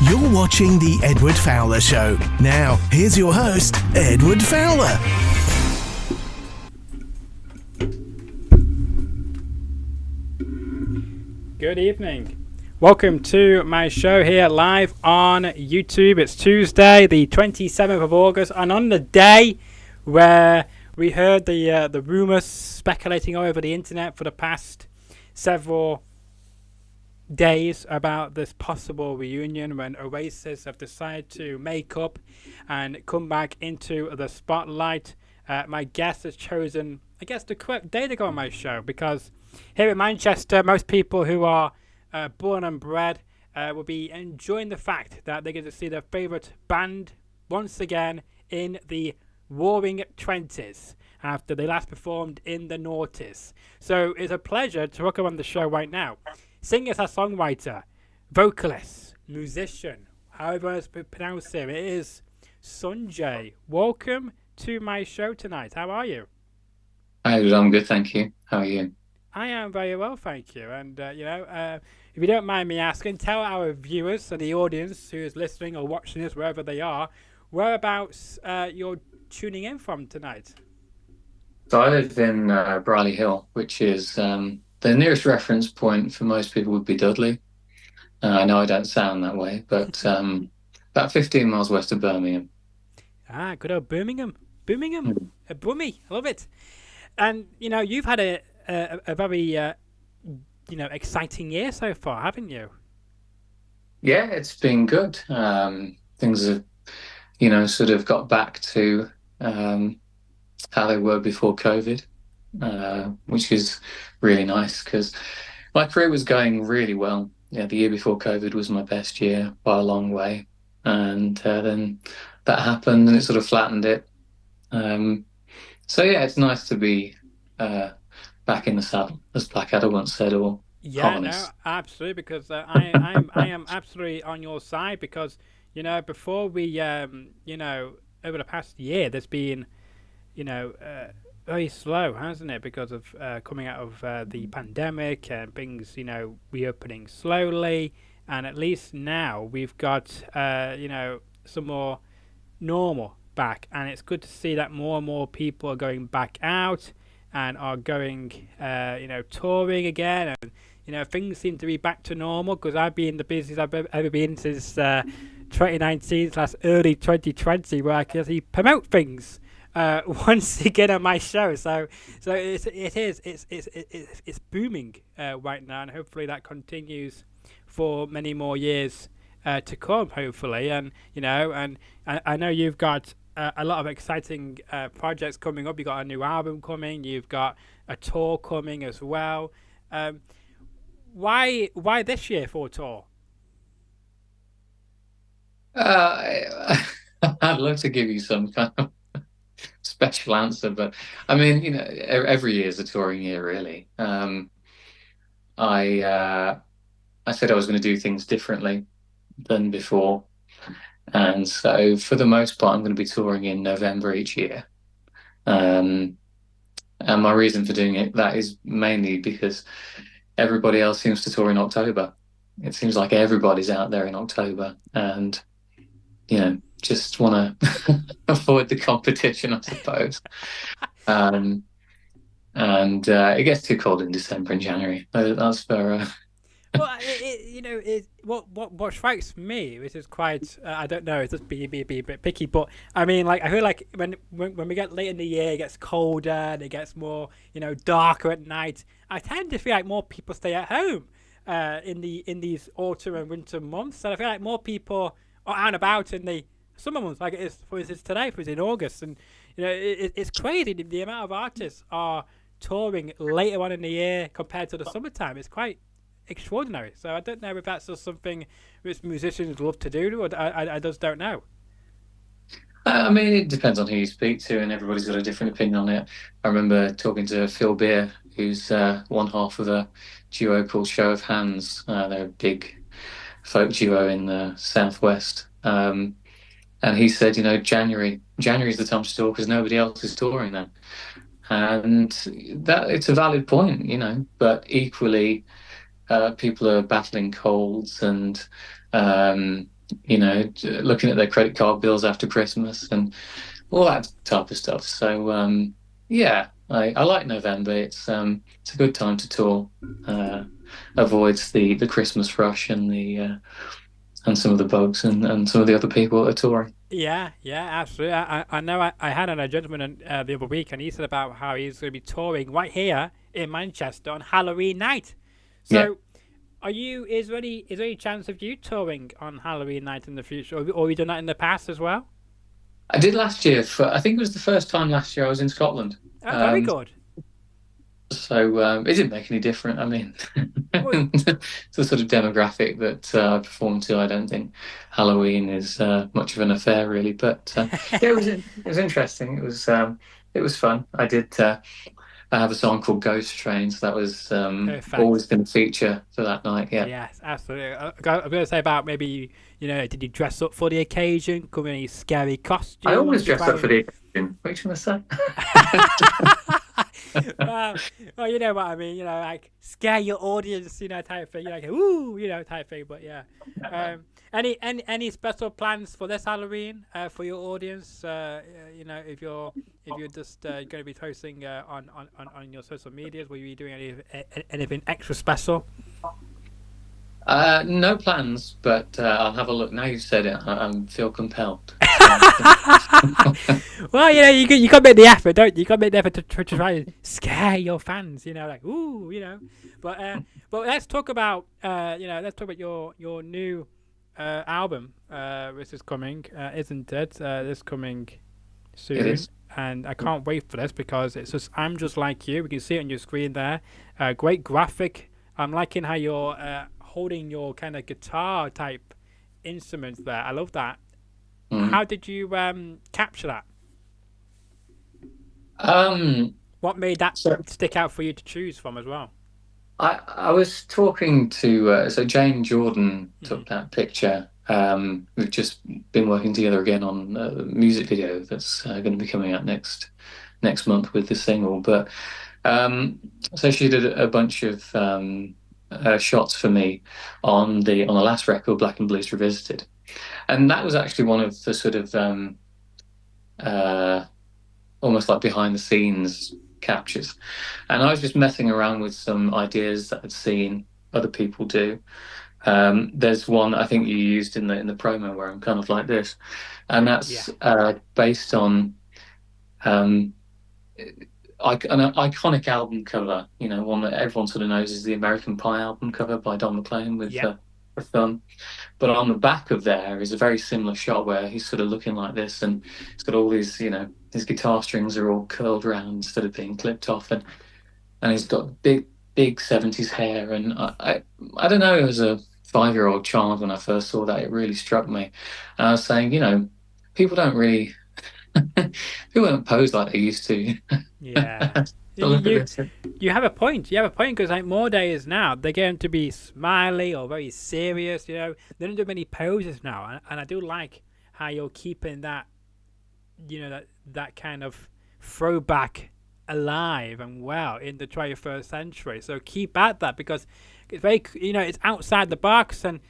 You're watching The Edward Fowler Show. Now, here's your host, Edward Fowler. Good evening. Welcome to my show here live on YouTube. It's Tuesday, the 27th of August, and on the day where we heard the rumours speculating all over the internet for the past several days about this possible reunion, when Oasis have decided to make up and come back into the spotlight. My guest has chosen, I guess, the correct day to go on my show, because here in Manchester, most people who are born and bred will be enjoying the fact that they get to see their favourite band once again in the Roaring Twenties after they last performed in the noughties. So it's a pleasure to welcome on the show right now singer-songwriter, vocalist, musician, however you want to pronounce him. It is Sunjay. Welcome to my show tonight. How are you? Hi, I'm good, thank you. How are you? I am very well, thank you. And, if you don't mind me asking, tell our viewers and the audience who is listening or watching this, wherever they are, whereabouts you're tuning in from tonight. So I live in Brierley Hill, which is the nearest reference point for most people would be Dudley. I know I don't sound that way, but about 15 miles west of Birmingham. Ah, good old Birmingham. A Brummie, I love it. And, you've had a very, exciting year so far, haven't you? Yeah, it's been good. Things have, sort of got back to how they were before COVID, which is really nice because my career was going really well. Yeah, the year before COVID was my best year by a long way. And then that happened and it sort of flattened it. So, yeah, it's nice to be back in the saddle, as Blackadder once said, or no, absolutely, because I am absolutely on your side, because before we over the past year there's been very slow, hasn't it, because of coming out of the pandemic and things reopening slowly, and at least now we've got some more normal back, and it's good to see that more and more people are going back out and are going touring again, and things seem to be back to normal, because I've been the busiest I've ever been since 2019 / early 2020, where I can actually promote things once again on my show. So it's booming right now, and hopefully that continues for many more years to come, hopefully. And and I know you've got a lot of exciting projects coming up. You've got a new album coming. You've got a tour coming as well. Why this year for a tour? I'd love to give you some kind of special answer, but I mean, every year is a touring year, really. I said I was going to do things differently than before. And so for the most part, I'm going to be touring in November each year. And my reason for doing that is mainly because everybody else seems to tour in October. It seems like everybody's out there in October, and, just want to avoid the competition, I suppose. And it gets too cold in December and January. That's for... Well, what strikes me, which is quite, I don't know, it's just be a bit picky, but I mean, I feel like when we get late in the year, it gets colder and it gets more, darker at night. I tend to feel like more people stay at home in these autumn and winter months, and I feel like more people are out and about in the summer months, like it is, for instance, today, for instance, in August. And it's crazy the amount of artists are touring later on in the year compared to the summertime. It's quite extraordinary. So I don't know if that's just something which musicians love to do, or I just don't know. I mean, it depends on who you speak to, and everybody's got a different opinion on it. I remember talking to Phil Beer, who's one half of a duo called Show of Hands. They're a big folk duo in the southwest. And he said, January is the time to tour because nobody else is touring then. And that it's a valid point, but equally, people are battling colds and looking at their credit card bills after Christmas and all that type of stuff. So yeah, I like November. It's a good time to tour. Avoids the Christmas rush and the and some of the bugs and some of the other people that are touring. Yeah, absolutely. I know I had a gentleman the other week, and he said about how he's going to be touring right here in Manchester on Halloween night. So, is there any chance of you touring on Halloween night in the future, or have you done that in the past as well? I did last year. I think it was the first time last year I was in Scotland. Oh, very good. So it didn't make any difference. I mean, it's the sort of demographic that I perform to. I don't think Halloween is much of an affair, really. But it was interesting. It was fun. I did. I have a song called Ghost Train, so that was always going to feature for that night. Yeah. Yes, absolutely. I'm going to say about maybe did you dress up for the occasion? Come in any scary costumes? I always dress up for the occasion. What are you trying to say? well, you know what I mean. Like scare your audience, type thing. Like ooh, type thing. But yeah. Any special plans for this Halloween for your audience? If you're just going to be posting on your social medias, will you be doing anything extra special? No plans, but I'll have a look. Now you've said it, I feel compelled. Well, you got to make the effort, don't you? You got to make the effort to try and scare your fans. Like ooh, But let's talk about your new album, which is coming, isn't it? This coming soon. It is. And I can't wait for this because it's just I'm Just Like You. We can see it on your screen there. Great graphic. I'm liking how you're holding your kind of guitar type instruments there. I love that. How did you capture that? What made that stick out for you to choose from as well? I was talking to so Jane Jordan took that picture. We've just been working together again on a music video that's going to be coming out next month with the single. But so she did a bunch of shots for me on the last record, Black and Blues Revisited, and that was actually one of the sort of almost like behind the scenes captures. And I was just messing around with some ideas that I'd seen other people do. There's one I think you used in the promo where I'm kind of like this, and that's based on an iconic album cover. One that everyone sort of knows is the American Pie album cover by Don McLean with a thumb. But on the back of there is a very similar shot where he's sort of looking like this, and he's got all these, his guitar strings are all curled around instead of being clipped off, and he's got big 70s hair. And I don't know, as a 5-year-old child when I first saw that, it really struck me. And I was saying, people don't really people don't pose like they used to. Yeah. You have a point. Because like more days now, they're going to be smiley or very serious. They don't do many poses now, and I do like how you're keeping that, that kind of throwback alive and well in the 21st century. So keep at that because it's very, it's outside the box, and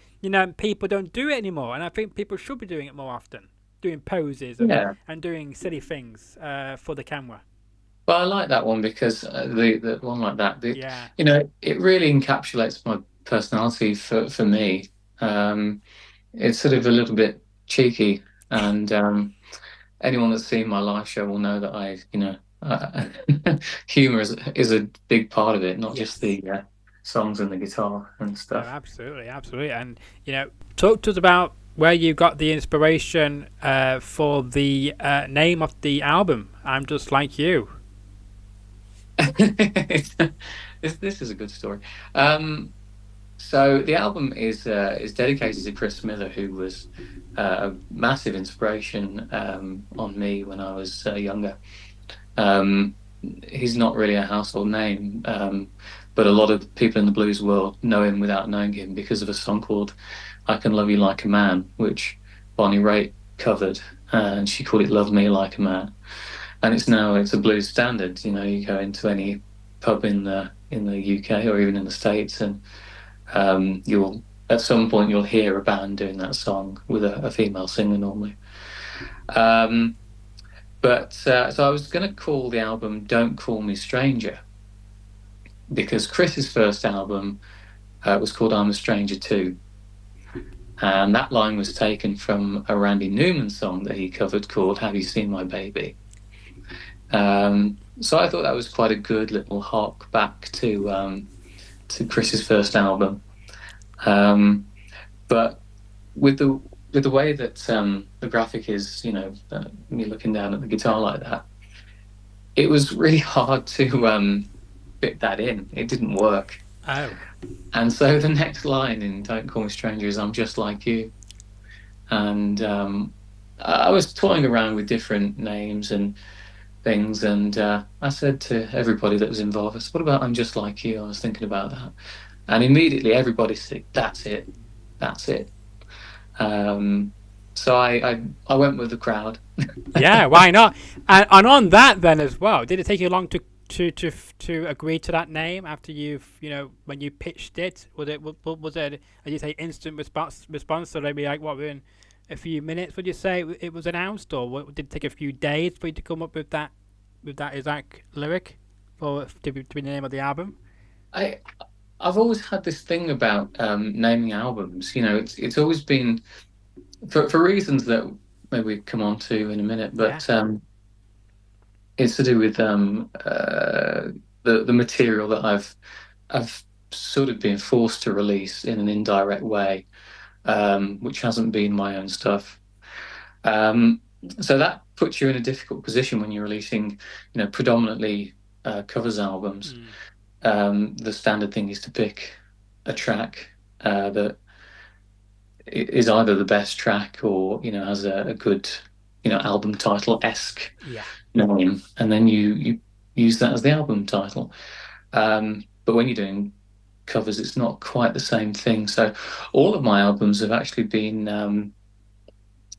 people don't do it anymore. And I think people should be doing it more often, doing poses and doing silly things for the camera. But I like that one because the one like that, it really encapsulates my personality for me. It's sort of a little bit cheeky, and anyone that's seen my live show will know that humor is a big part of it, not just the songs and the guitar and stuff. Oh, absolutely. And talk to us about where you got the inspiration for the name of the album, I'm Just Like You. This is a good story. So the album is dedicated to Chris Miller, who was a massive inspiration on me when I was younger. He's not really a household name, but a lot of people in the blues world know him without knowing him because of a song called I Can Love You Like a Man, which Bonnie Raitt covered, and she called it Love Me Like a Man. And it's a blues standard. You go into any pub in the UK or even in the States, and you'll at some point you'll hear a band doing that song with a female singer normally. So I was going to call the album "Don't Call Me Stranger" because Chris's first album was called "I'm a Stranger Too," and that line was taken from a Randy Newman song that he covered called "Have You Seen My Baby." So I thought that was quite a good little hark back to Chris's first album. But with the way that the graphic is, me looking down at the guitar like that, it was really hard to fit that in. It didn't work. Oh. And so the next line in "Don't Call Me Stranger" is "I'm just like you." And I was toying around with different names and things, and I said to everybody that was involved, I said, "What about 'I'm Just Like You'? I was thinking about that." And immediately everybody said, "That's it. That's it." So I went with the crowd. Yeah, why not? And on that then as well, did it take you long to agree to that name after when you pitched it? Was it as you say instant response? So maybe like within a few minutes would you say it was announced, or did it take a few days for you to come up with that exact lyric to be the name of the album? I've always had this thing about naming albums. It's always been for reasons that maybe we come on to in a minute, but it's to do with the material that I've sort of been forced to release in an indirect way, which hasn't been my own stuff. So that puts you in a difficult position when you're releasing, predominantly covers albums. The standard thing is to pick a track that is either the best track or has a good album title-esque name, and then you use that as the album title. But when you're doing covers, it's not quite the same thing. So all of my albums have actually been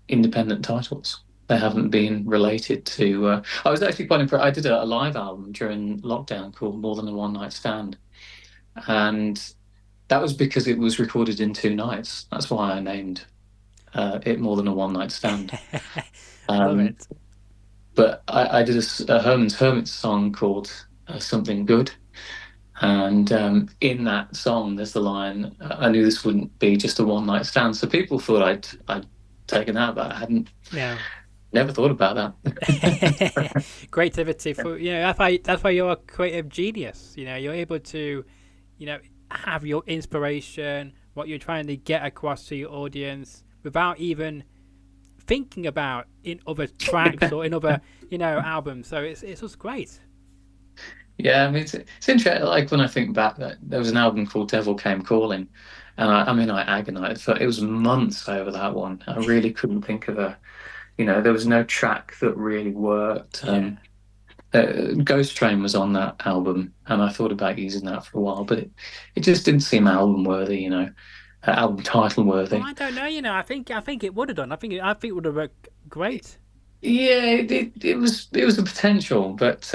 independent titles. They haven't been related to. I was actually quite impressed. I did a live album during lockdown called "More Than a One Night Stand," and that was because it was recorded in 2 nights. That's why I named it "More Than a One Night Stand." Love it. But I did a Herman's Hermits song called "Something Good," and in that song, there's the line, "I knew this wouldn't be just a one night stand." So people thought I'd taken that, but I hadn't. Yeah. Never thought about that. Creativity for that's why you're a creative genius. You're able to, have your inspiration, what you're trying to get across to your audience without even thinking about in other tracks or in other albums. So it's just great. Yeah, I mean it's interesting. Like when I think back, that there was an album called "Devil Came Calling," and I agonized for it was months over that one. I really couldn't think of there was no track that really worked. Ghost Train was on that album, and I thought about using that for a while, but it just didn't seem album worthy, album title worthy. Well, I don't know. I think it would have done. I think it would have worked great. Yeah, it was a potential, but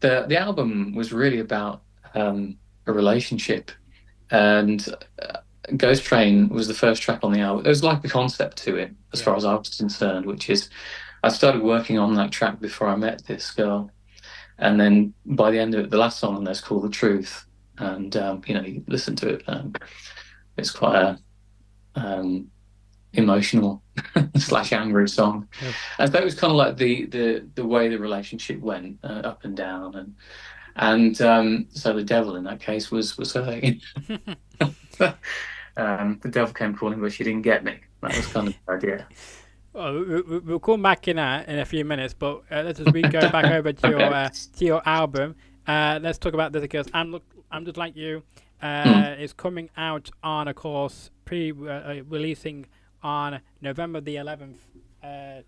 the album was really about a relationship, and Ghost Train was the first track on the album. There was like a concept to it, as far as I was concerned, which is I started working on that track before I met this girl, and then by the end of it, the last song on there's called "The Truth," and you listen to it, it's quite a emotional / angry song, and so it was kind of like the way the relationship went up and down, and so the devil in that case was her. The devil came calling, but she didn't get me. That was kind of the idea. Well, we'll come back in a few minutes, but let's just go back over to your album. Let's talk about this because I'm Just Like You. Is coming out on, of course, releasing on November the 11th,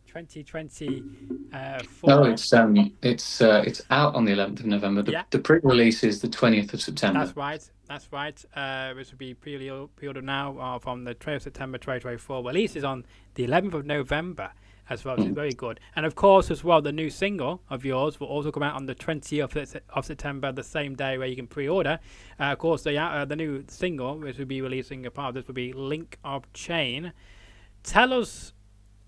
2020. No, it's out on the 11th of November. The pre-release is the 20th of September. That's right. Which will be pre-ordered now from the 12th of September 2024. Release is on the 11th of November. as well, which is very good. And of course, as well, the new single of yours will also come out on the 20th of September, the same day where you can pre-order. Of course, the new single, which will be releasing a part of this, will be Link of Chain. Tell us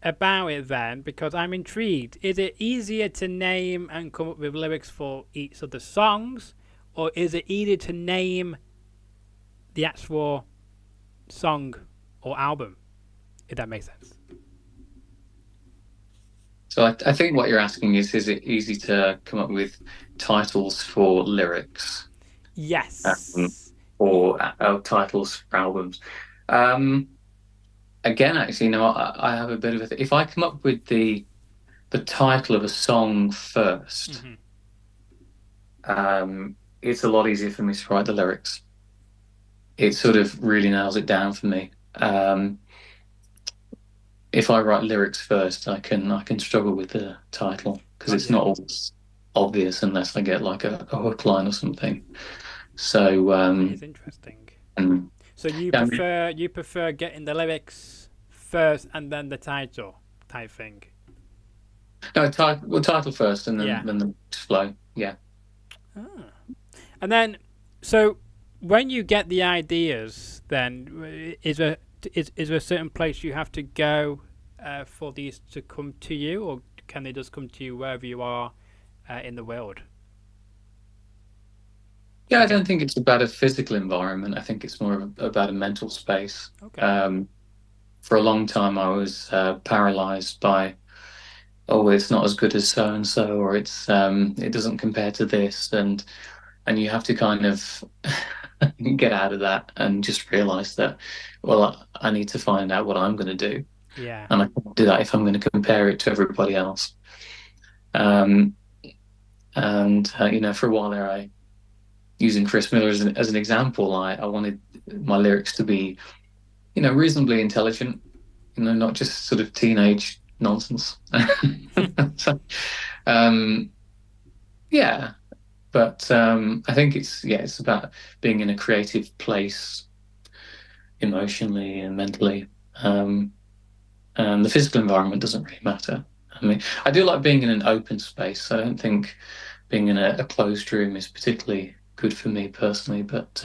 about it then, because I'm intrigued. Is it easier to name and come up with lyrics for each of the songs, or is it easier to name the actual song or album, if that makes sense? So I think what you're asking is it easy to come up with titles for lyrics? Yes. Or titles for albums? Again, actually, I have a bit of a if I come up with the title of a song first, it's a lot easier for me to write the lyrics. It sort of really nails it down for me. If I write lyrics first, I can struggle with the title because it's not always obvious unless I get like a hook line or something. So it's interesting. So you prefer getting the lyrics first and then the title type thing? No, title first and then the lyrics flow. Yeah. And then, so when you get the ideas, then is there a certain place you have to go for these to come to you, or can they just come to you wherever you are in the world? Yeah, I don't think it's about a physical environment. I think it's more about a mental space. Okay. For a long time, I was paralyzed by, oh, it's not as good as so and so, or it doesn't compare to this, and you have to kind of get out of that and just realize that, well, I need to find out what I'm going to do. Yeah. And I can't do that if I'm going to compare it to everybody else. For a while there, using Chris Miller as an example, I wanted my lyrics to be, reasonably intelligent, not just sort of teenage nonsense. So, but I think it's about being in a creative place emotionally and mentally. And the physical environment doesn't really matter. I mean, I do like being in an open space. I don't think being in a closed room is particularly good for me personally, but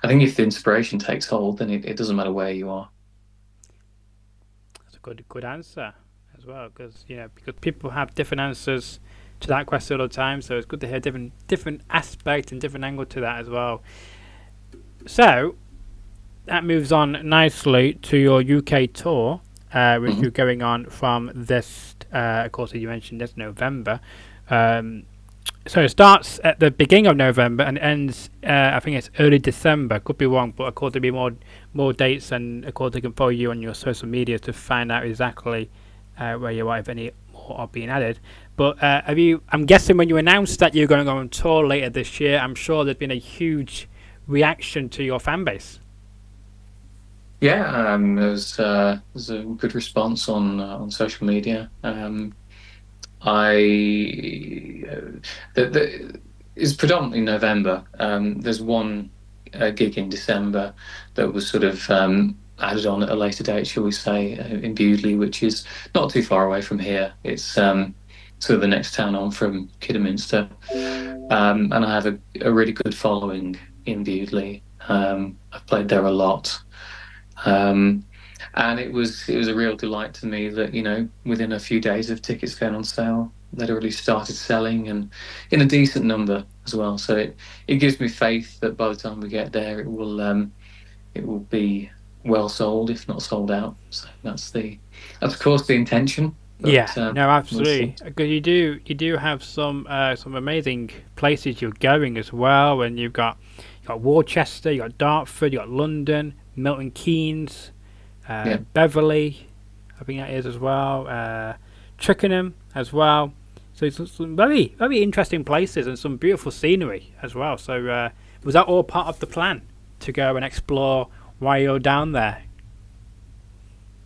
I think if the inspiration takes hold, then it doesn't matter where you are. That's a good answer as well, because people have different answers to that question all the time, so it's good to hear different aspects and different angle to that as well. So that moves on nicely to your UK tour, which you're going on from this, of course, as you mentioned, this November. So it starts at the beginning of November and ends, I think it's early December. Could be wrong, but of course there'll be more dates, and of course they can follow you on your social media to find out exactly where you are, if any more are being added. But I'm guessing when you announced that you're going to go on tour later this year, I'm sure there's been a huge reaction to your fan base. Yeah, there's a good response on social media. It's predominantly November. There's one gig in December that was sort of added on at a later date, shall we say, in Bewdley, which is not too far away from here. It's sort of the next town on from Kidderminster, and I have a really good following in Bewdley. I've played there a lot. And it was a real delight to me that, within a few days of tickets going on sale, they'd already started selling, and in a decent number as well. So it gives me faith that by the time we get there, it will be well sold, if not sold out. So that's of course the intention. But, no, absolutely. Because you do have some amazing places you're going as well, and you've got Worcester, you got Dartford, you got London, Milton Keynes, Beverley, I think that is as well, Twickenham as well. So it's some very, very interesting places and some beautiful scenery as well. So was that all part of the plan to go and explore while you're down there?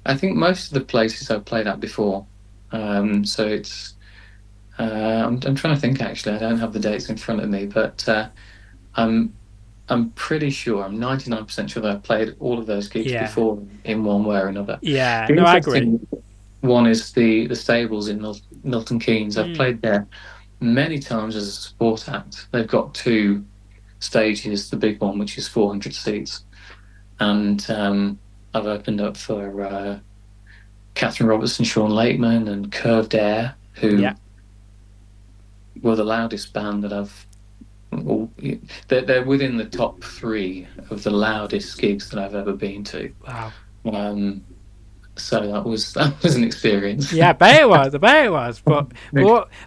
I think most of the places I've played at before. So it's I'm trying to think, actually. I don't have the dates in front of me, but I'm pretty sure, I'm 99% sure that I've played all of those gigs before in one way or another. Yeah, no, I agree. One is the stables in Milton Keynes. I've Mm. played there many times as a support act. They've got two stages, the big one, which is 400 seats. And I've opened up for Catherine Robertson, Sean Lakeman, and Curved Air, who were the loudest band that I've. They're within the top 3 of the loudest gigs that I've ever been to. Wow. So that was an experience. Yeah, I bet it was. But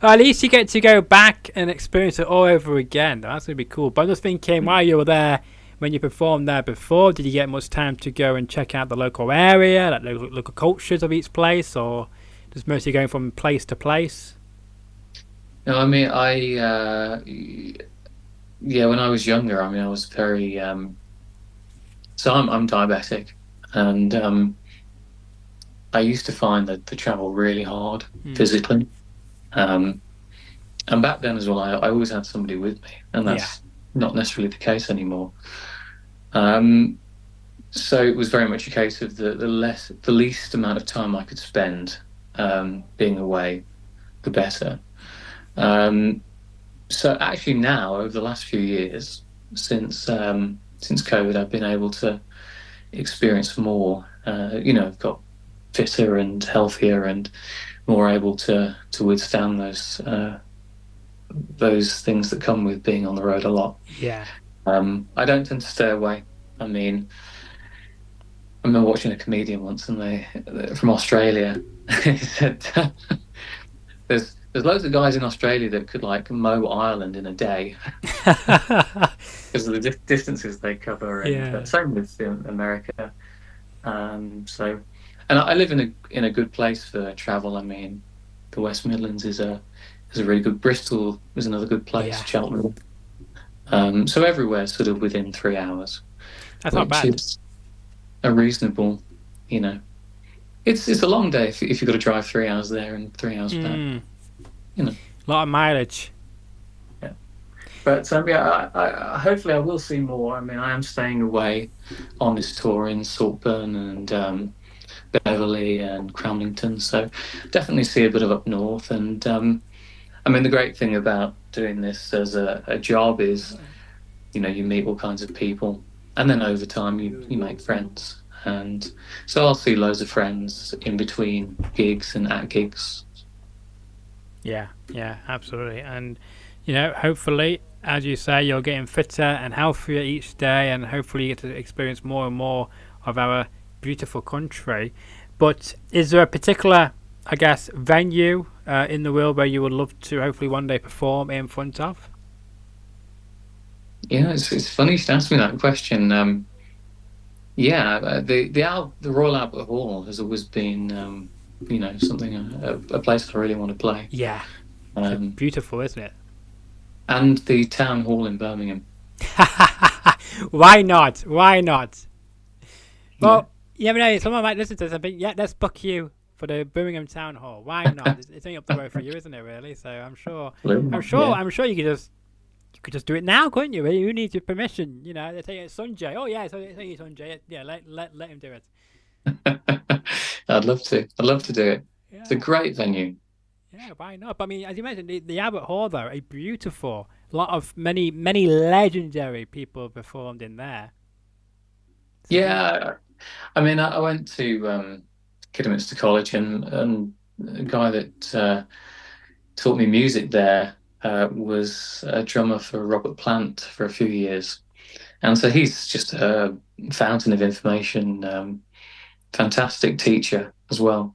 at least you get to go back and experience it all over again. That's gonna be cool. But I'm just thinking, while you were there, when you performed there before, did you get much time to go and check out the local area, like local cultures of each place, or just mostly going from place to place? No, I mean, when I was younger, I mean, I was very. So I'm diabetic, and I used to find that the travel really hard physically. And back then as well, I always had somebody with me, and that's not necessarily the case anymore. So it was very much a case of the least amount of time I could spend being away, the better. So actually now, over the last few years, since COVID, I've been able to experience more. I've got fitter and healthier and more able to withstand those things that come with being on the road a lot. Yeah. I don't tend to stay away. I mean, I remember watching a comedian once, and they from Australia. He said, "There's loads of guys in Australia that could like mow Ireland in a day because of the distances they cover." And same with America. And I live in a good place for travel. I mean, the West Midlands is a really good. Bristol is another good place. Cheltenham. So everywhere, sort of within 3 hours. That's not bad. Is a reasonable, It's a long day if you've got to drive 3 hours there and 3 hours back. A lot of mileage. Yeah, but I hopefully I will see more. I mean, I am staying away on this tour in Saltburn and Beverley and Cramlington, so definitely see a bit of up north. And I mean, the great thing about doing this as a job is, you meet all kinds of people, and then over time you make friends. And so I'll see loads of friends in between gigs and at gigs. Yeah, absolutely. And hopefully, as you say, you're getting fitter and healthier each day, and hopefully you get to experience more and more of our beautiful country. But is there a particular, I guess, venue in the world where you would love to hopefully one day perform in front of? Yeah, it's funny you should ask me that question. The Royal Albert Hall has always been, something a place I really want to play. Yeah, it's beautiful, isn't it? And the Town Hall in Birmingham. Why not? Well, someone might listen to this and think, let's book you for the Birmingham Town Hall. Why not? It's only up the road for you, isn't it? Really? So I'm sure you could just do it now, couldn't you? Who needs your permission? They say it's Sunjay. Oh yeah, so it's Sunjay. Yeah, let him do it. I'd love to do it. Yeah. It's a great venue. Yeah, why not? But I mean, as you mentioned, the Albert Hall, though, a beautiful lot of many legendary people performed in there. So, yeah, I mean, I went to Kidderminster College, and a guy that taught me music there was a drummer for Robert Plant for a few years, and so he's just a fountain of information, fantastic teacher as well.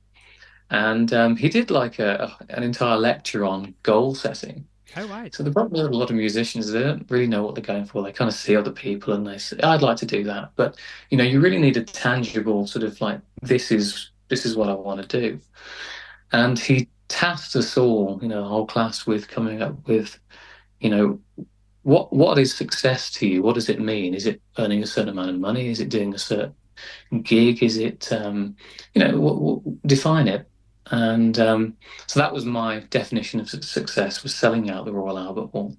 And he did like an entire lecture on goal setting. Oh, right. So the problem with a lot of musicians, they don't really know what they're going for. They kind of see other people and they say, I'd like to do that. But, you really need a tangible sort of like, this is what I want to do. And he tasked us all, the whole class, with coming up with, what is success to you? What does it mean? Is it earning a certain amount of money? Is it doing a certain gig? Is it, define it. And so that was my definition of success, was selling out the Royal Albert Hall.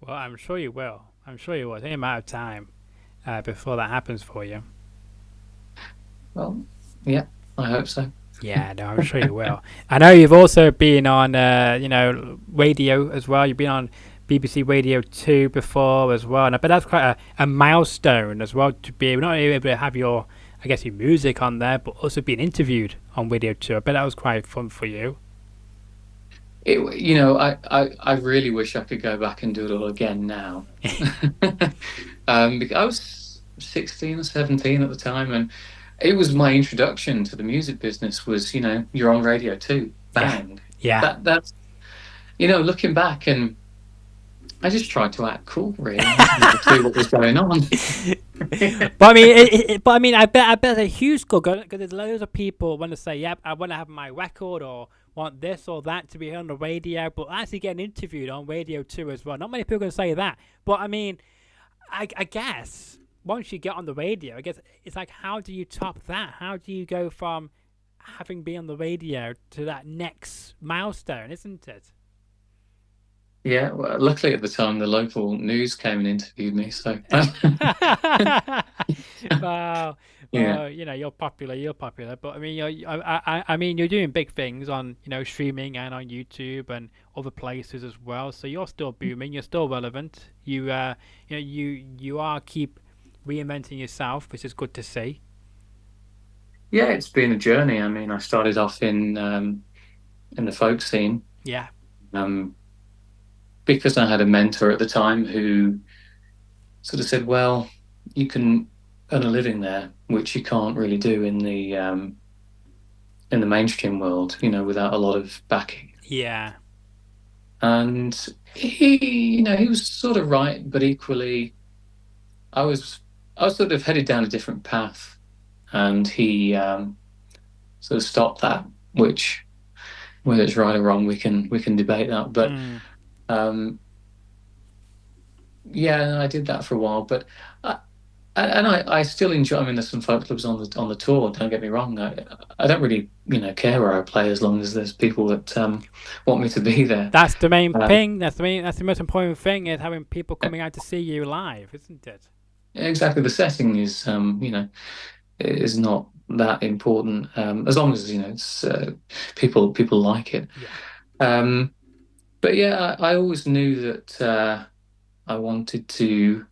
Well, I'm sure you will. It's only a matter of time before that happens for you. Well, yeah, I hope so. Yeah, no, I'm sure you will. I know you've also been on, radio as well. You've been on BBC Radio 2 before as well, and I bet that's quite a milestone as well to be able, not only able to have your, I guess, your music on there, but also being interviewed on Radio 2. I bet that was quite fun for you. I really wish I could go back and do it all again now. Because I was 16 or 17 at the time, and it was my introduction to the music business was, you're on Radio 2, bang. Yeah. That's, looking back, and I just tried to act cool, really. I didn't see what was going on. But I mean, I bet it's a huge goal because there's loads of people want to say, "Yep, I want to have my record or want this or that to be on the radio," but actually getting interviewed on Radio 2 as well. Not many people can say that, but I mean, I guess once you get on the radio, I guess it's like, how do you top that? How do you go from having been on the radio to that next milestone, isn't it? Yeah, well, luckily at the time the local news came and interviewed me, so Wow. yeah. Well, you're popular, but I mean, I mean, you're doing big things on, streaming and on YouTube and other places as well. So you're still booming, you're still relevant. You are keep reinventing yourself, which is good to see. Yeah, it's been a journey. I mean, I started off in the folk scene, Yeah. um, because I had a mentor at the time who sort of said, "Well, you can earn a living there, which you can't really do in the mainstream world, without a lot of backing." Yeah. And he was sort of right, but equally, I was sort of headed down a different path, and he sort of stopped that. Which, whether it's right or wrong, we can debate that. But yeah, I did that for a while, but I still enjoy. I mean, there's some folk clubs on the tour. Don't get me wrong. I don't really care where I play as long as there's people that want me to be there. That's the main thing. That's the most important thing, is having people coming out to see you live, isn't it? Exactly. The setting is is not that important, as long as it's people like it. Yeah. But yeah, I always knew that I wanted to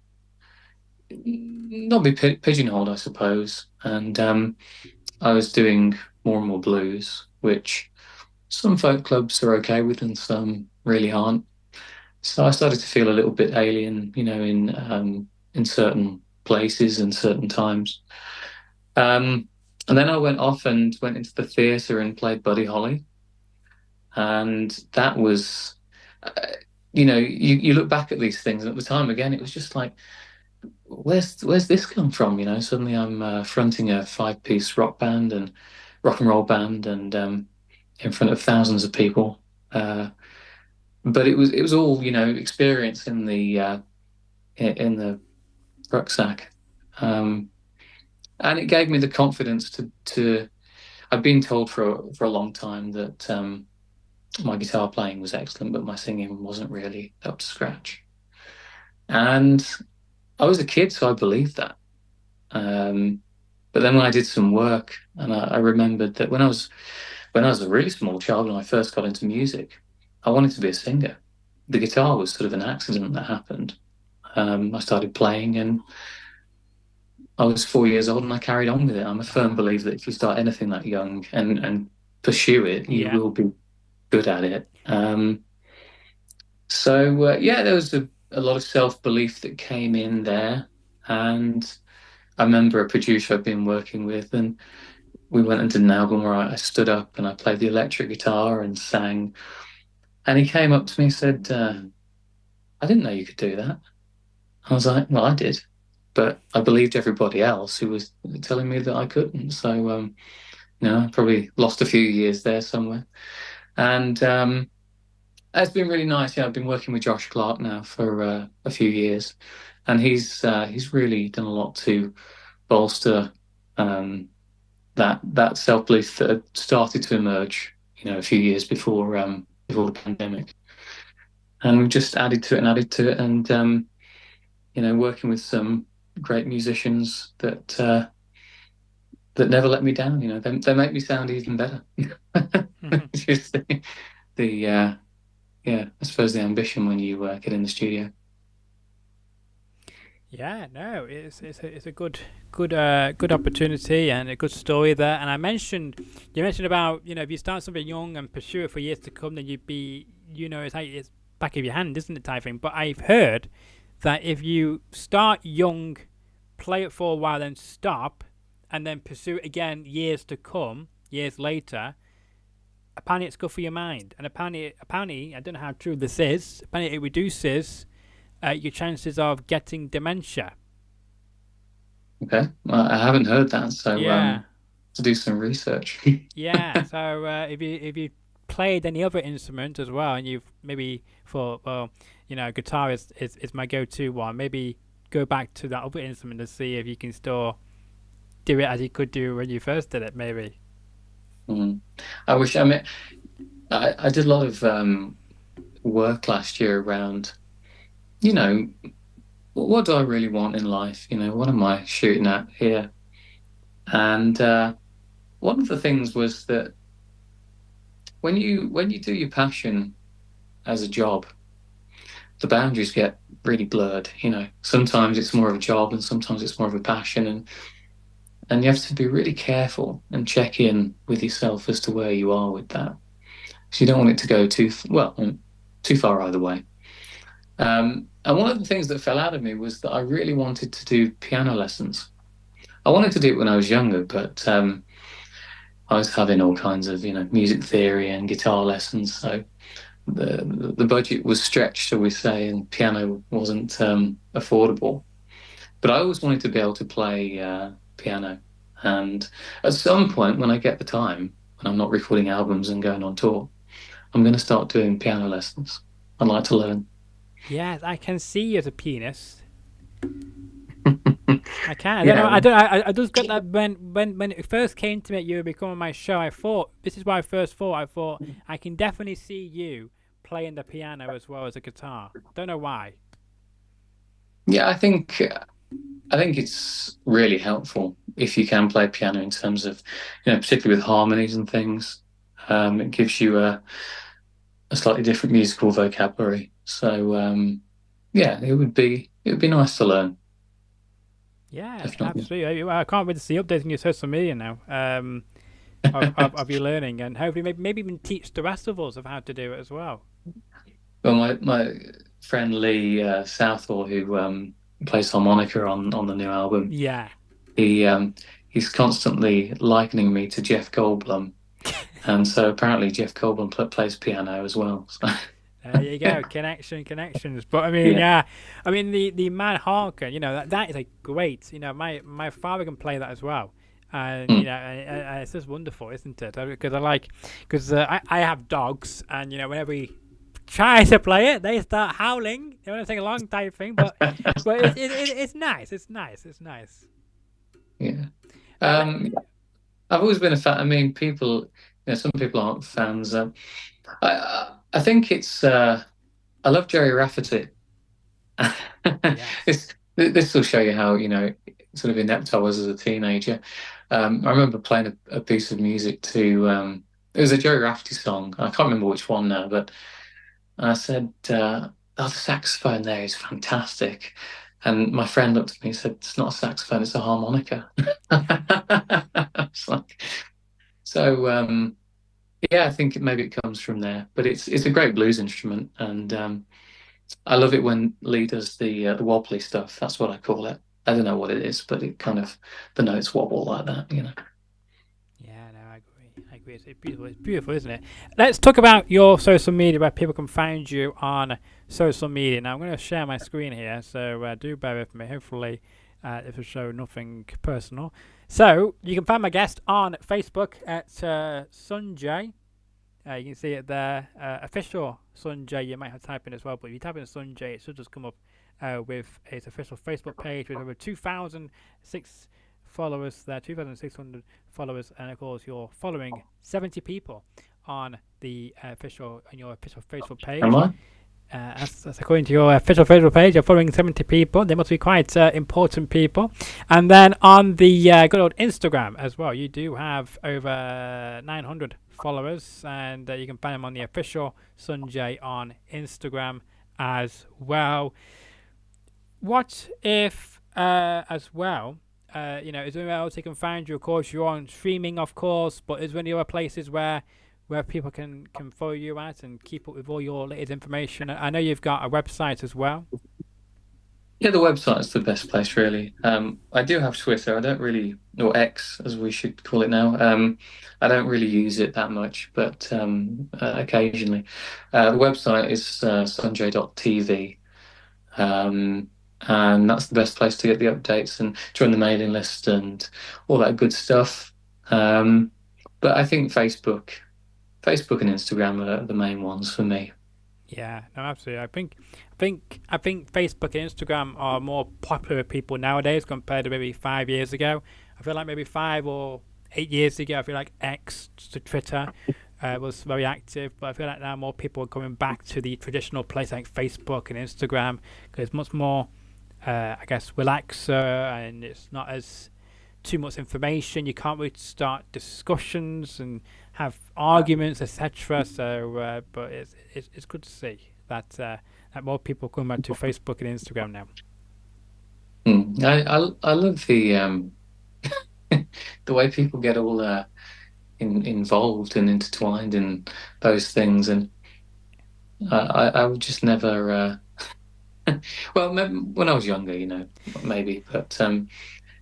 not be pigeonholed, I suppose. And I was doing more and more blues, which some folk clubs are okay with and some really aren't. So I started to feel a little bit alien, in certain places and certain times. And then I went off and went into the theatre and played Buddy Holly. And that was, you look back at these things, and at the time, again, it was just like, where's this come from? Suddenly I'm fronting a 5-piece rock band and rock and roll band, and in front of thousands of people. But it was all experience in the rucksack, and it gave me the confidence to. I've been told for a long time that my guitar playing was excellent, but my singing wasn't really up to scratch. And I was a kid, so I believed that. But then when I did some work, and I remembered that when I was a really small child, when I first got into music, I wanted to be a singer. The guitar was sort of an accident that happened. I started playing, and I was 4 years old, and I carried on with it. I'm a firm believer that if you start anything that young and pursue it, you will be good at it. So there was a lot of self-belief that came in there. And I remember a producer I'd been working with, and we went and did an album where I stood up and I played the electric guitar and sang. And he came up to me and said, "I didn't know you could do that." I was like, "Well, I did, but I believed everybody else who was telling me that I couldn't." So, I probably lost a few years there somewhere. And it's been really nice. Yeah, I've been working with Josh Clark now for a few years, and he's really done a lot to bolster that self-belief that had started to emerge, a few years before the pandemic. And we've just added to it, and working with some great musicians that that never let me down. They make me sound even better. Just the I suppose the ambition when you get in the studio. Yeah, no, it's a good opportunity and a good story there. And you mentioned about if you start something young and pursue it for years to come, then you'd be it's like it's back of your hand, isn't it, type thing. But I've heard that if you start young, play it for a while, then stop, and then pursue it again years to come, years later, apparently it's good for your mind. And apparently, I don't know how true this is. Apparently, it reduces your chances of getting dementia. Okay, well, I haven't heard that, so yeah, to do some research. yeah. So if you played any other instrument as well, and you've maybe thought, well, guitar is my go-to one, maybe go back to that other instrument to see if you can still do it as you could do when you first did it, maybe. I wish. I mean, I did a lot of work last year around, what do I really want in life? What am I shooting at here? And one of the things was that when you do your passion as a job, the boundaries get really blurred. Sometimes it's more of a job, and sometimes it's more of a passion, and you have to be really careful and check in with yourself as to where you are with that. So you don't want it to go too far either way. And one of the things that fell out of me was that I really wanted to do piano lessons. I wanted to do it when I was younger, but I was having all kinds of music theory and guitar lessons, so the budget was stretched, shall we say, and piano wasn't affordable. But I always wanted to be able to play piano, and at some point when I get the time, when I'm not recording albums and going on tour, I'm going to start doing piano lessons. I'd like to learn. Yes, I can see you as a pianist. I can. I just got that when it first came to me, you were becoming my show. I thought this is why I first thought. I thought I can definitely see you playing the piano as well as a guitar. Don't know why. Yeah, I think it's really helpful if you can play piano in terms of, particularly with harmonies and things. It gives you a slightly different musical vocabulary. So it would be nice to learn. Yeah, Definitely. absolutely. I can't wait to see updating your social media now of your learning, and hopefully maybe even teach the rest of us of how to do it as well. Well, my friend Lee Southall, who plays harmonica on the new album, yeah, he's constantly likening me to Jeff Goldblum, and so apparently Jeff Goldblum plays piano as well. So. There you go, connections. But I mean, I mean the man Harker, that is a great. My father can play that as well, and and it's just wonderful, isn't it? Because I have dogs, and whenever we try to play it, they start howling. They want to take a long time thing, but it's nice. It's nice. Yeah. I've always been a fan. I mean, people, some people aren't fans. I think it's. I love Jerry Rafferty. Yes. This will show you how sort of inept I was as a teenager. I remember playing a piece of music to. It was a Jerry Rafferty song. I can't remember which one now, but I said, "Oh, the saxophone there is fantastic." And my friend looked at me and said, "It's not a saxophone; it's a harmonica." It's like, so. Yeah, I think maybe it comes from there, but it's a great blues instrument, and I love it when Lee does the wobbly stuff. That's what I call it. I don't know what it is, but it kind of the notes wobble like that, Yeah, no, I agree. It's beautiful, isn't it? Let's talk about your social media, where people can find you on social media. Now I'm going to share my screen here, so do bear with me. Hopefully, it will show nothing personal. So you can find my guest on Facebook at Sunjay. You can see it there. Official Sunjay. You might have to type in as well, but if you type in Sunjay, it should just come up with his official Facebook page with over 2,006 followers there, 2,600 followers, and of course you're following 70 people on your official Facebook page. Am I? That's according to your official Facebook page. You're following 70 people. They must be quite important people. And then on the good old Instagram as well, you do have over 900 followers, and you can find them on the official Sunjay on Instagram as well. What if, as well, is there anywhere else they can find you? Of course, you're on streaming, of course, but is there any other places where people can follow you at and keep up with all your latest information? I know you've got a website as well. Yeah, the website's the best place, really. I do have Twitter. I don't really, or X, as we should call it now. I don't really use it that much, but occasionally. The website is sunjay.tv, and that's the best place to get the updates and join the mailing list and all that good stuff. But I think Facebook and Instagram are the main ones for me. Yeah, no, absolutely. I think Facebook and Instagram are more popular with people nowadays compared to maybe 5 years ago. I feel like maybe 5 or 8 years ago, I feel like X to Twitter was very active, but I feel like now more people are coming back to the traditional place like Facebook and Instagram because it's much more, I guess, relaxer, and it's not as too much information. You can't really start discussions and have arguments, etc. So, but it's good to see that that more people come back to Facebook and Instagram now. I love the the way people get all involved and intertwined in those things, and I would just never. Well, when I was younger, maybe, but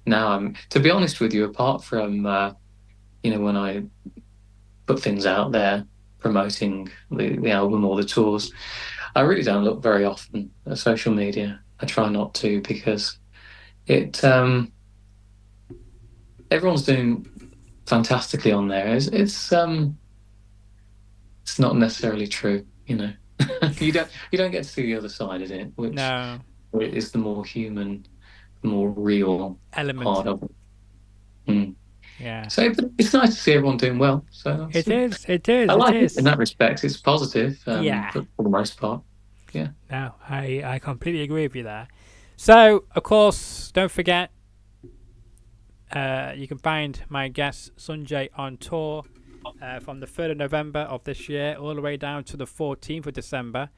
now to be honest with you, apart from when I put things out there promoting the album or the tours, I really don't look very often at social media. I try not to because it everyone's doing fantastically on there. It's not necessarily true, you don't get to see the other side of it, which No is the more human, more real element. part of it. Yeah. So it's nice to see everyone doing well. So It is. I like it in that respect. It's positive. Yeah. For the most part. Yeah. No, I completely agree with you there. So, of course, don't forget, you can find my guest Sunjay on tour from the 3rd of November of this year all the way down to the 14th of December.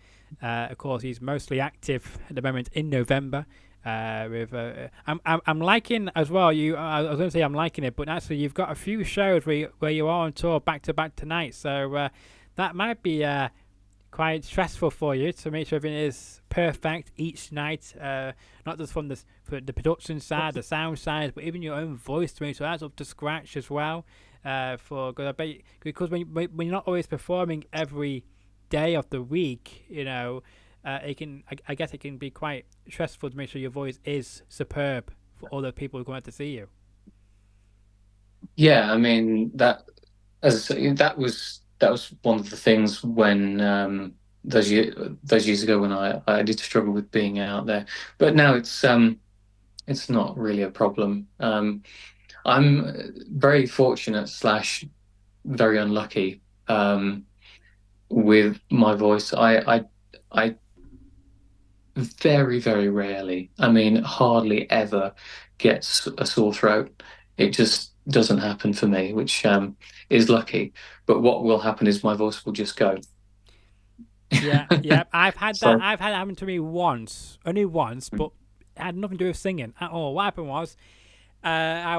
Of course, he's mostly active at the moment in November. I'm liking as well. I was going to say I'm liking it, but actually you've got a few shows where you are on tour back to back tonight, so that might be quite stressful for you to make sure everything is perfect each night, not just from the production side, the sound side, but even your own voice to make sure that's up to scratch as well. Because when you're not always performing every day of the week, I guess it can be quite stressful to make sure your voice is superb for all the people who come out to see you. Yeah, I mean that was one of the things when those years ago when I did struggle with being out there, but now it's not really a problem. I'm very fortunate / very unlucky with my voice. I very, very rarely, I mean, hardly ever gets a sore throat. It just doesn't happen for me, which is lucky. But what will happen is my voice will just go. Yeah. I've had that. I've had it happen to me only once, but it had nothing to do with singing at all. What happened was, I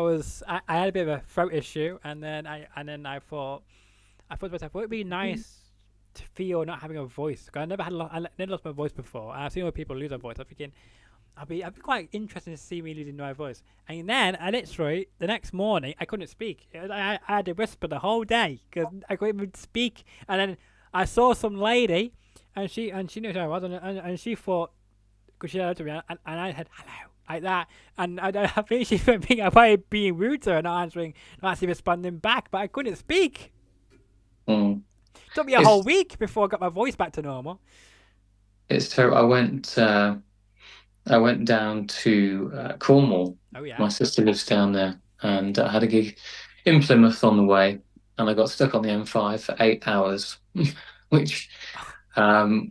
had a bit of a throat issue, and then I thought it'd be nice to feel not having a voice. Cause I never lost my voice before. I've seen other people lose their voice. I'm thinking, I'd be quite interested to see me losing my voice. And then I literally the next morning I couldn't speak. I had to whisper the whole day because I couldn't even speak. And then I saw some lady, and she knew who I was, and she thought, because she heard to me, and I said hello like that, and I think she think I was being rude to her, not answering, not actually responding back, but I couldn't speak. Mm. It took me a whole week before I got my voice back to normal. It's terrible. I went down to Cornwall. Oh yeah. My sister lives down there, and I had a gig in Plymouth on the way, and I got stuck on the M5 for 8 hours, which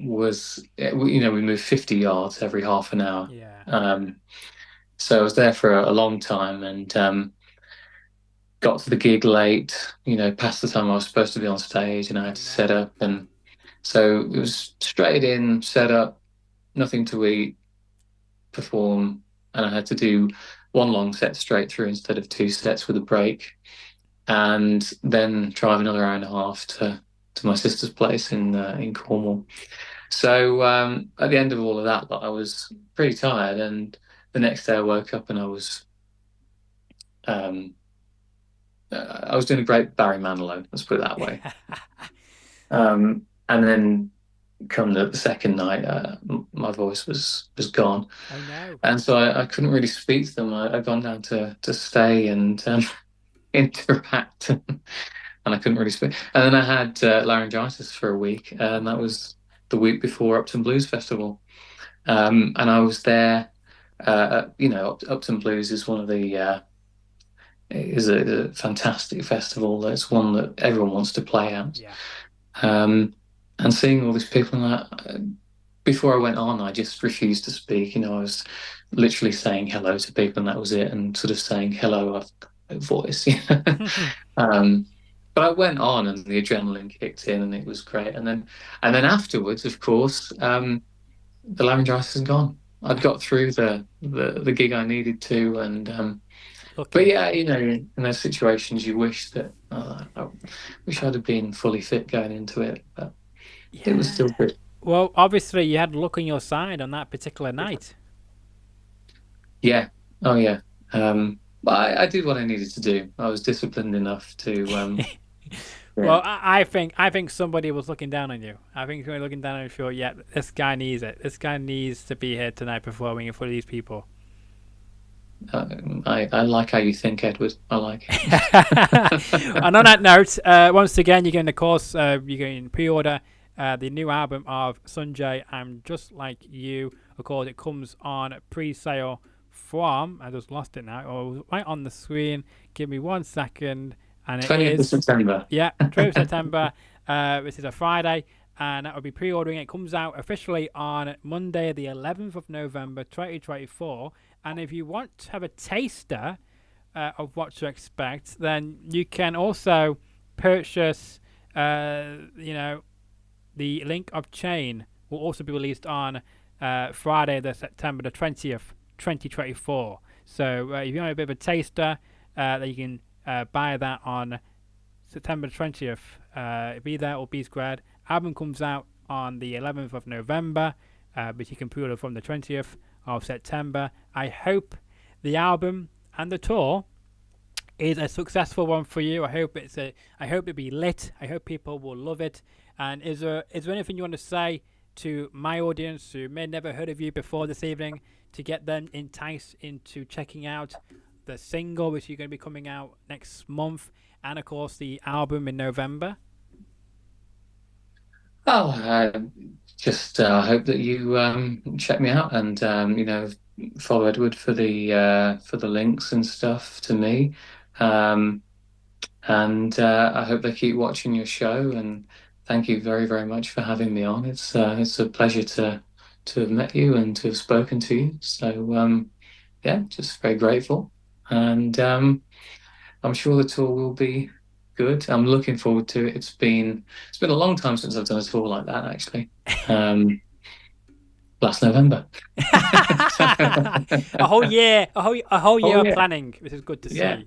was, we moved 50 yards every half an hour. Yeah. So I was there for a long time, and got to the gig late, past the time I was supposed to be on stage, and I had to set up. And so it was straight in, set up, nothing to eat, perform, and I had to do one long set straight through instead of two sets with a break, and then drive another hour and a half to my sister's place in Cornwall. So at the end of all of that, I was pretty tired, and the next day I woke up and I was doing a great Barry Manilow, let's put it that way. And then come the second night, my voice was gone. Oh no. And so I couldn't really speak to them. I'd gone down to stay and interact, and I couldn't really speak. And then I had laryngitis for a week, and that was the week before Upton Blues Festival. And I was there. Upton Blues is one of the is a fantastic festival. It's one that everyone wants to play at. Yeah. And seeing all these people, before I went on, I just refused to speak. I was literally saying hello to people, and that was it, and sort of saying hello, I've got no voice. But I went on, and the adrenaline kicked in, and it was great. And then afterwards, of course, the laryngitis is gone. I'd got through the gig I needed to, and but yeah, in those situations, you wish that I wish I'd have been fully fit going into it, but it was still good. Well, obviously, you had luck on your side on that particular night. Yeah. Oh, yeah. But I did what I needed to do. I was disciplined enough to. Yeah. Well, I think somebody was looking down on you. I think somebody looking down on you. Sure, yeah, this guy needs it. This guy needs to be here tonight performing in front of these people. I like how you think, Edward. I like it. And on that note, once again, you're going to course, you're going to pre-order the new album of Sunjay, I'm Just Like You. Of course, it comes on pre-sale from, I just lost it now, oh, right on the screen. Give me 1 second. And it 20th is of September. Yeah, 20th of September. This is a Friday, and that will be pre-ordering. It comes out officially on Monday, the 11th of November, 2024. And if you want to have a taster of what to expect, then you can also purchase, the Link of Chain will also be released on Friday, the September the 20th, 2024. So if you want a bit of a taster, then you can buy that on September 20th. Be there or be squared. Album comes out on the 11th of November, but you can pre-order from the 20th of September. I hope the album and the tour is a successful one for you. I hope it be lit. I hope people will love it. And is there anything you want to say to my audience who may never heard of you before this evening to get them enticed into checking out the single, which is going to be coming out next month, and of course the album in November? Oh, I just hope that you check me out and follow Edward for the links and stuff to me, and I hope they keep watching your show. And thank you very, very much for having me on. It's a pleasure to have met you and to have spoken to you. So yeah, just very grateful. And I'm sure the tour will be good. I'm looking forward to it. It's been a long time since I've done a tour like that, actually. Last November. a whole year of planning, which is good to see.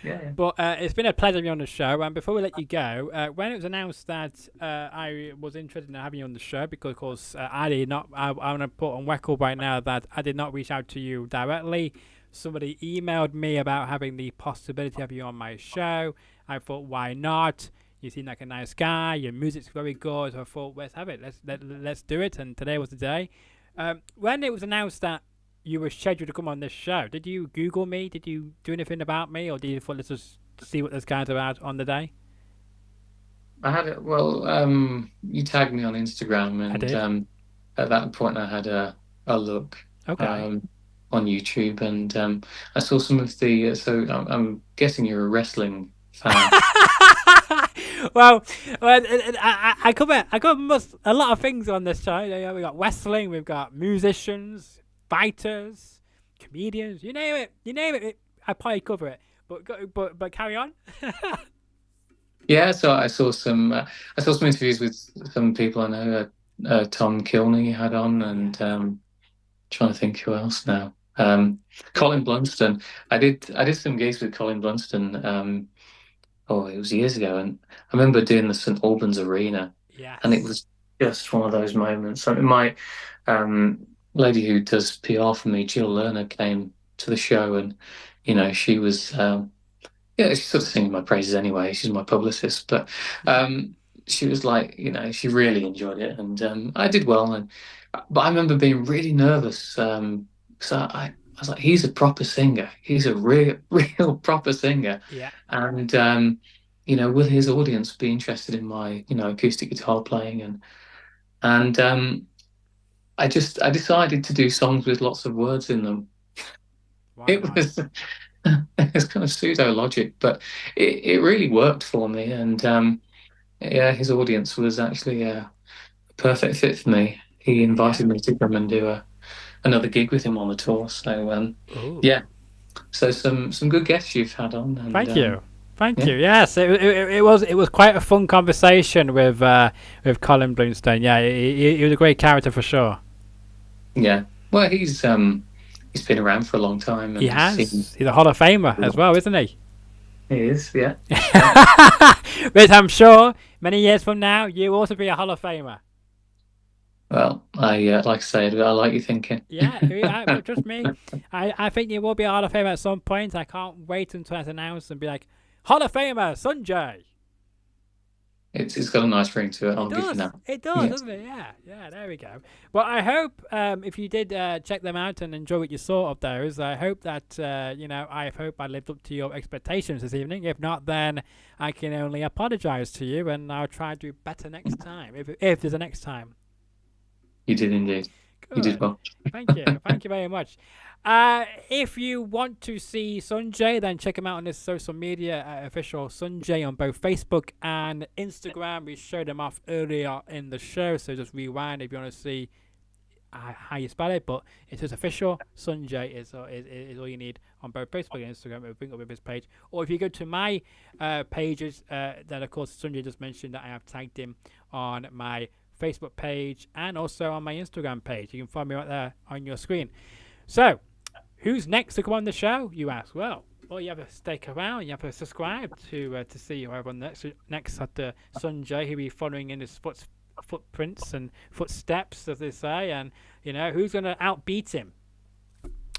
Yeah. But it's been a pleasure to be on the show. And before we let you go, when it was announced that I was interested in having you on the show, because of course I want to put on record right now that I did not reach out to you directly. Somebody emailed me about having the possibility of you on my show. I thought, why not? You seem like a nice guy. Your music's very good. So I thought, let's have it. Let's do it. And today was the day. When it was announced that you were scheduled to come on this show, did you Google me? Did you do anything about me, or did you thought let's just see what this guy's about on the day? I had it. Well, you tagged me on Instagram, and I did. At that point, I had a look. Okay. On YouTube, and I saw some of the. So I'm guessing you're a wrestling fan. Well, I cover a lot of things on this show. We got wrestling, we've got musicians, fighters, comedians. You name it. I probably cover it. But carry on. Yeah, so I saw some interviews with some people I know. Tom Kilney had on, and trying to think who else now. Colin Blunston. I did some gigs with Colin Blunston. It was years ago, and I remember doing the St Albans Arena, and it was just one of those moments. I mean, my lady who does PR for me, Jill Lerner, came to the show, and she was she's sort of singing my praises anyway. She's my publicist, but she was like, she really enjoyed it, and I did well. But I remember being really nervous because I was like, he's a proper singer. He's a real proper singer. Yeah. And will his audience be interested in my acoustic guitar playing? And I decided to do songs with lots of words in them. It was it's kind of pseudo logic, but it really worked for me. And his audience was actually a perfect fit for me. He invited me to come and do another gig with him on the tour. So so some good guests you've had on. And, Thank you. Yes, it was quite a fun conversation with Colin Bluestone. Yeah, he was a great character for sure. Yeah, well, he's been around for a long time. And he has. He's a Hall of Famer as well, isn't he? He is, yeah. But I'm sure many years from now you'll also be a Hall of Famer. Well, like I said, I like your thinking. Yeah, trust me. I think you will be a Hall of Famer at some point. I can't wait until it's announced and be like, Hall of Famer, Sunjay. It's got a nice ring to it. I'll give you that. It does, doesn't it? Yeah, there we go. Well, I hope if you did check them out and enjoy what you saw of those, I hope that, I hope I lived up to your expectations this evening. If not, then I can only apologise to you, and I'll try to do better next time, if there's a next time. You did indeed. Good. You did well. Thank you. Thank you very much. If you want to see Sunjay, then check him out on his social media, official Sunjay on both Facebook and Instagram. We showed him off earlier in the show, so just rewind if you want to see how you spell it. But it's his official Sunjay is all you need on both Facebook and Instagram. It'll bring up his page. Or if you go to my pages, then of course Sunjay just mentioned that I have tagged him on my Facebook page and also on my Instagram page. You can find me right there on your screen. So, who's next to come on the show, you ask? Well, you have to stick around. You have to subscribe to see whoever next after Sunjay. He'll be following in his footprints and footsteps, as they say. And, who's going to outbeat him?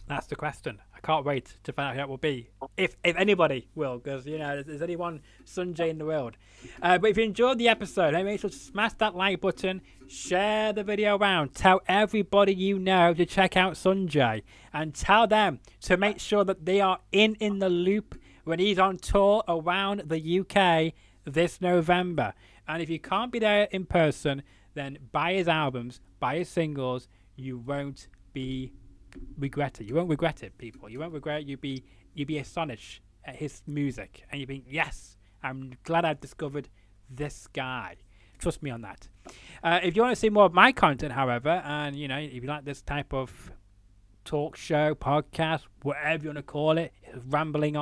That's the question. I can't wait to find out who that will be. If anybody will, because, there's only one Sunjay in the world. But if you enjoyed the episode, make sure to smash that like button, share the video around, tell everybody you know to check out Sunjay, and tell them to make sure that they are in the loop when he's on tour around the UK this November. And if you can't be there in person, then buy his albums, buy his singles. You won't regret it. You won't regret it, people. You won't regret it. You'll be astonished at his music, and you think, yes, I'm glad I've discovered this guy. Trust me on that. If you want to see more of my content, however, and if you like this type of talk show, podcast, whatever you want to call it, Rambling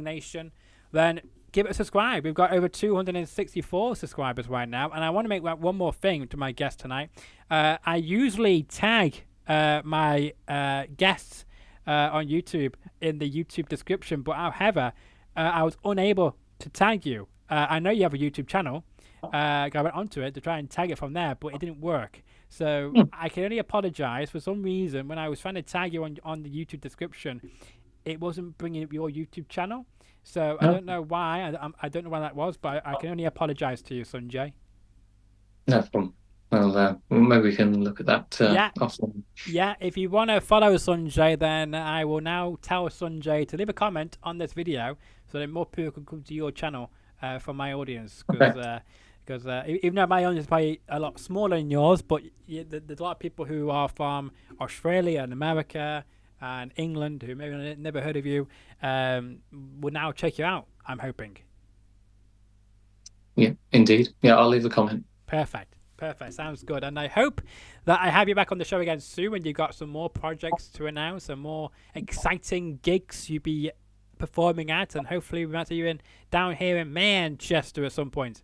Nation, then give it a subscribe. We've got over 264 subscribers right now, and I want to make one more thing to my guest tonight. I usually tag my guests on YouTube in the YouTube description, but however, I was unable to tag you. I know you have a YouTube channel. I went onto it to try and tag it from there, but it didn't work. So I can only apologize. For some reason, when I was trying to tag you on the YouTube description, it wasn't bringing up your YouTube channel. So I don't know why. I don't know why that was, but I can only apologize to you, Sunjay. No problem. Well, maybe we can look at that often. Yeah, if you want to follow Sunjay, then I will now tell Sunjay to leave a comment on this video so that more people can come to your channel from my audience. Because even though my audience is probably a lot smaller than yours, but there's a lot of people who are from Australia and America and England who maybe never heard of you will now check you out, I'm hoping. Yeah, indeed. Yeah, I'll leave a comment. Perfect. Perfect. Sounds good. And I hope that I have you back on the show again soon when you've got some more projects to announce, some more exciting gigs you'll be performing at, and hopefully we might see you down here in Manchester at some point.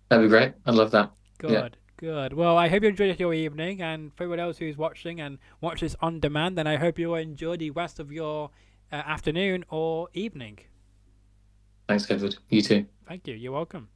That'd be great. I'd love that. Good. Yeah. Good. Well, I hope you enjoyed your evening, and for everyone else who's watching and watches on demand, then I hope you enjoy the rest of your afternoon or evening. Thanks, Edward. You too. Thank you. You're welcome.